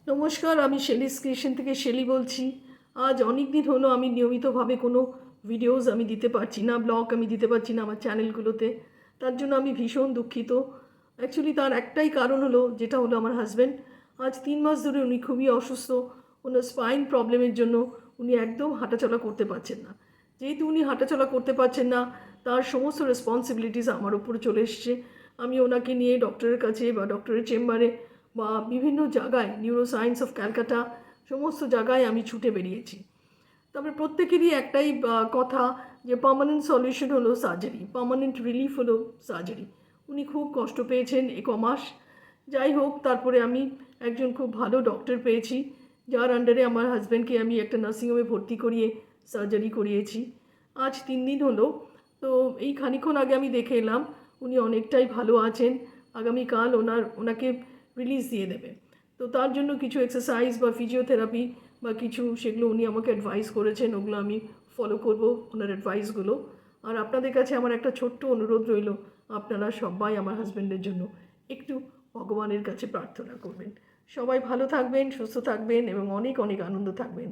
নমস্কার, আমি Shelley's creation থেকে শেলি বলছি। আজ অনেক দিন হলো আমি নিয়মিতভাবে কোনো ভিডিওস আমি দিতে পারছি না, ব্লগ আমি দিতে পারছি না আমার চ্যানেলগুলোতে। তার জন্য আমি ভীষণ দুঃখিত। অ্যাকচুয়ালি তার একটাই কারণ হলো, যেটা হলো আমার হাজব্যান্ড আজ 3 মাস ধরে উনি খুবই অসুস্থ। ওনার স্পাইন প্রবলেমের জন্য উনি একদম হাঁটাচলা করতে পারছেন না। যেহেতু উনি হাঁটাচলা করতে পারছেন না, তার সমস্ত রেসপন্সিবিলিটিস আমার উপরে চলে এসছে। আমি ওনাকে নিয়ে ডক্টরের কাছে বা ডক্টরের চেম্বারে বা বিভিন্ন জায়গায়, নিউরো সায়েন্স অফ ক্যালকাটা, সমস্ত জায়গায় আমি ছুটে বেরিয়েছি। তবে প্রত্যেকেরই একটাই কথা, যে পার্মানেন্ট সলিউশন হলো সার্জারি, পার্মানেন্ট রিলিফ হলো সার্জারি। উনি খুব কষ্ট পেয়েছেন কমাস। যাই হোক, তারপরে আমি একজন খুব ভালো ডক্টর পেয়েছি, যার আন্ডারে আমার হাজব্যান্ডকে আমি একটা নার্সিংহোমে ভর্তি করিয়ে সার্জারি করিয়েছি। আজ 3 দিন হলো। তো এই খানিকক্ষণ আগে আমি দেখে এলাম উনি অনেকটাই ভালো আছেন। আগামীকাল ওনাকে রিলিজ দিয়ে দেবে। তো তার জন্য কিছু এক্সারসাইজ বা ফিজিওথেরাপি বা কিছু, সেগুলো উনি আমাকে অ্যাডভাইস করেছেন, ওগুলো আমি ফলো করব, ওনার অ্যাডভাইসগুলো। আর আপনাদের কাছে আমার একটা ছোট্ট অনুরোধ রইল, আপনারা সবাই আমার হাজব্যান্ডের জন্য একটু ভগবানের কাছে প্রার্থনা করবেন। সবাই ভালো থাকবেন, সুস্থ থাকবেন এবং অনেক অনেক আনন্দ থাকবেন।